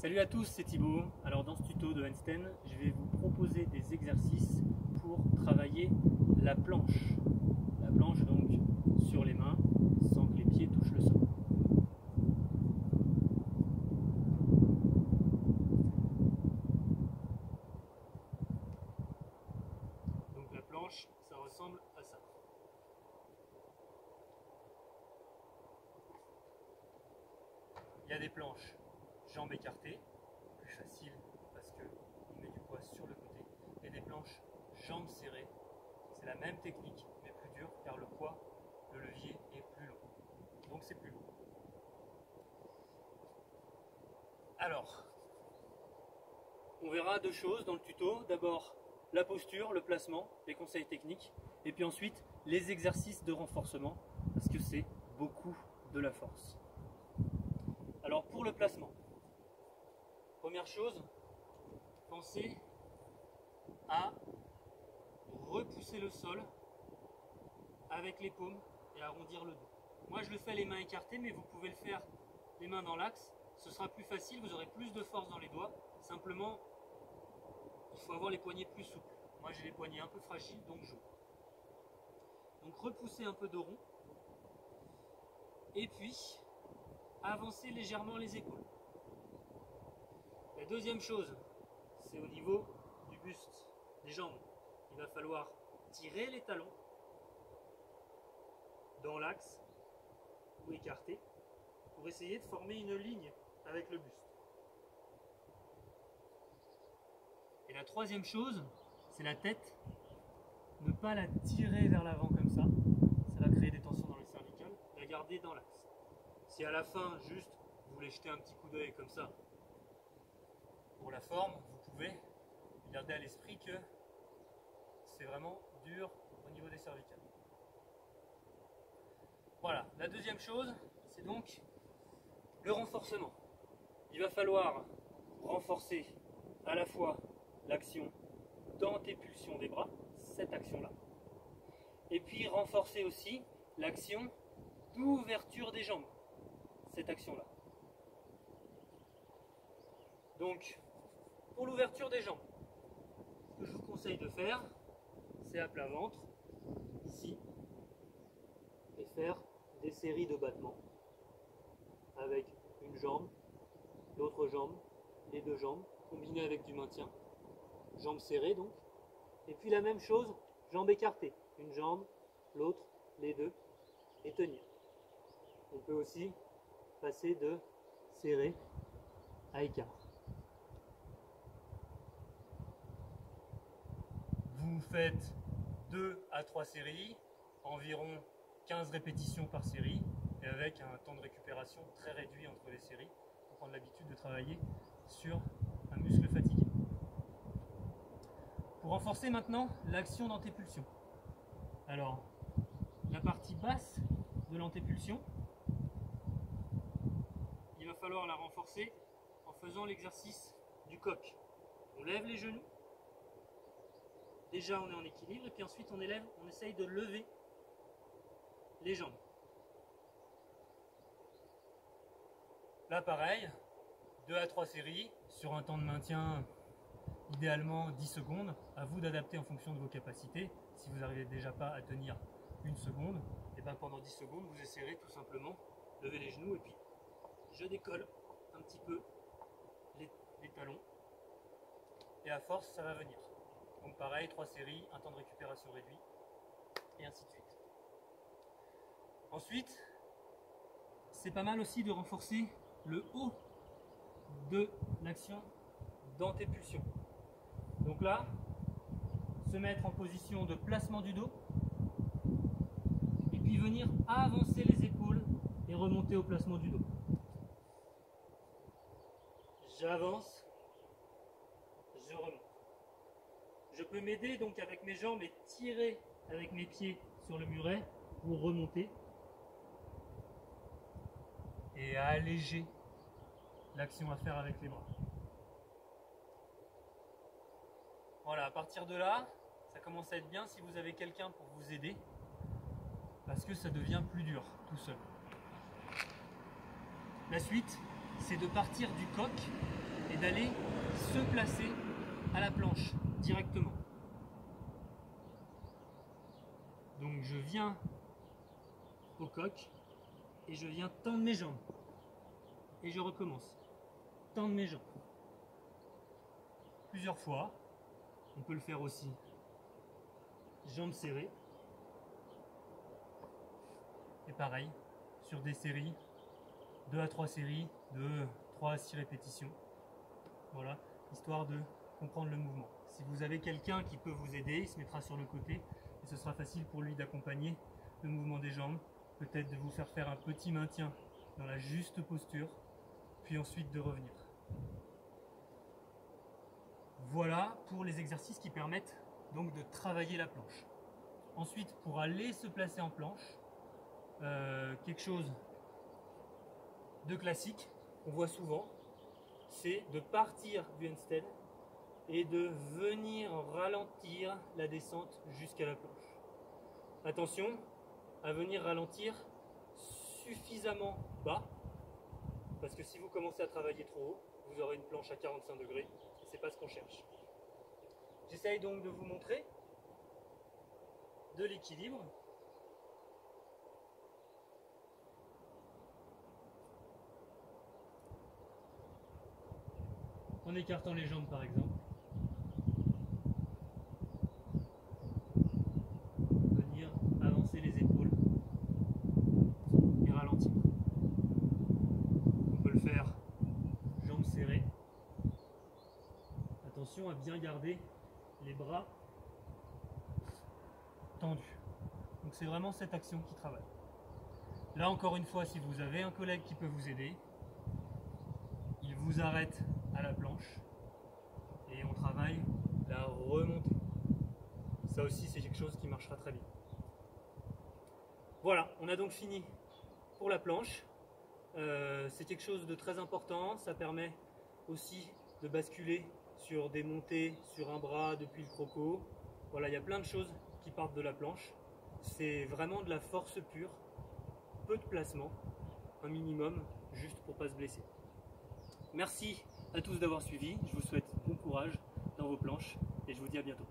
Salut à tous, c'est Thibaut. Alors dans ce tuto de handstand, je vais vous proposer des exercices pour travailler la planche. La planche donc sur les mains sans que les pieds touchent le sol. Donc la planche, ça ressemble à ça. Il y a des planches jambes écartées, plus facile parce qu'on met du poids sur le côté, et des planches jambes serrées. C'est la même technique mais plus dure car le poids, le levier est plus long. Donc c'est plus lourd. Alors, on verra deux choses dans le tuto. D'abord la posture, le placement, les conseils techniques, et puis ensuite les exercices de renforcement parce que c'est beaucoup de la force. Alors pour le placement, première chose, pensez à repousser le sol avec les paumes et arrondir le dos. Moi je le fais les mains écartées, mais vous pouvez le faire les mains dans l'axe. Ce sera plus facile, vous aurez plus de force dans les doigts. Simplement, il faut avoir les poignets plus souples. Moi j'ai les poignets un peu fragiles, donc j'ouvre. Donc repoussez un peu de rond. Et puis, avancez légèrement les épaules. La deuxième chose, c'est au niveau du buste, des jambes. Il va falloir tirer les talons dans l'axe ou écarter pour essayer de former une ligne avec le buste. Et la troisième chose, c'est la tête. Ne pas la tirer vers l'avant comme ça va créer des tensions dans le cervical. La garder dans l'axe. Si à la fin, juste, vous voulez jeter un petit coup d'œil comme ça, pour la forme, vous pouvez garder à l'esprit que c'est vraiment dur au niveau des cervicales. Voilà, la deuxième chose, c'est donc le renforcement. Il va falloir renforcer à la fois l'action d'antépulsion des bras, cette action-là, et puis renforcer aussi l'action d'ouverture des jambes, cette action-là. Donc, pour l'ouverture des jambes, ce que je vous conseille de faire, c'est à plat ventre, ici, et faire des séries de battements avec une jambe, l'autre jambe, les deux jambes, combinées avec du maintien, jambes serrées donc, et puis la même chose, jambes écartées, une jambe, l'autre, les deux, et tenir. On peut aussi passer de serré à écart. Vous faites 2 à 3 séries, environ 15 répétitions par série, et avec un temps de récupération très réduit entre les séries pour prendre l'habitude de travailler sur un muscle fatigué. Pour renforcer maintenant l'action d'antépulsion. Alors, la partie basse de l'antépulsion, il va falloir la renforcer en faisant l'exercice du coq. On lève les genoux. Déjà on est en équilibre et puis ensuite on essaye de lever les jambes. Là pareil, 2 à 3 séries sur un temps de maintien idéalement 10 secondes. À vous d'adapter en fonction de vos capacités. Si vous n'arrivez déjà pas à tenir une seconde, et bien pendant 10 secondes vous essayerez tout simplement de lever les genoux et puis je décolle un petit peu les talons et à force ça va venir. Donc pareil, 3 séries, un temps de récupération réduit, et ainsi de suite. Ensuite, c'est pas mal aussi de renforcer le haut de l'action d'antépulsion. Donc là, se mettre en position de placement du dos, et puis venir avancer les épaules et remonter au placement du dos. J'avance, je remonte. Je peux m'aider donc avec mes jambes et tirer avec mes pieds sur le muret pour remonter et alléger l'action à faire avec les bras. Voilà, à partir de là, ça commence à être bien si vous avez quelqu'un pour vous aider parce que ça devient plus dur tout seul. La suite, c'est de partir du coq est d'aller se placer à la planche directement. Donc je viens au coq et je viens tendre mes jambes. Et je recommence. Tendre mes jambes. Plusieurs fois. On peut le faire aussi. Jambes serrées. Et pareil, sur des séries, 2 à 3 séries, de 3 à 6 répétitions. Voilà, histoire de comprendre le mouvement. Si vous avez quelqu'un qui peut vous aider, il se mettra sur le côté et ce sera facile pour lui d'accompagner le mouvement des jambes. Peut-être de vous faire un petit maintien dans la juste posture, puis ensuite de revenir. Voilà pour les exercices qui permettent donc de travailler la planche. Ensuite, pour aller se placer en planche, quelque chose de classique qu'on voit souvent, c'est de partir du handstand et de venir ralentir la descente jusqu'à la planche. Attention à venir ralentir suffisamment bas, parce que si vous commencez à travailler trop haut, vous aurez une planche à 45 degrés, et c'est pas ce qu'on cherche. J'essaye donc de vous montrer de l'équilibre. En écartant les jambes par exemple. Venir avancer les épaules et ralentir. On peut le faire jambes serrées. Attention à bien garder les bras tendus. Donc c'est vraiment cette action qui travaille. Là encore une fois, si vous avez un collègue qui peut vous aider, il vous arrête à la planche et on travaille la remontée. Ça aussi c'est quelque chose qui marchera très bien. Voilà, on a donc fini pour la planche. C'est quelque chose de très important, ça permet aussi de basculer sur des montées sur un bras depuis le croco. Voilà, il y a plein de choses qui partent de la planche. C'est vraiment de la force pure, peu de placement, un minimum, juste pour ne pas se blesser. Merci à tous d'avoir suivi, je vous souhaite bon courage dans vos planches et je vous dis à bientôt.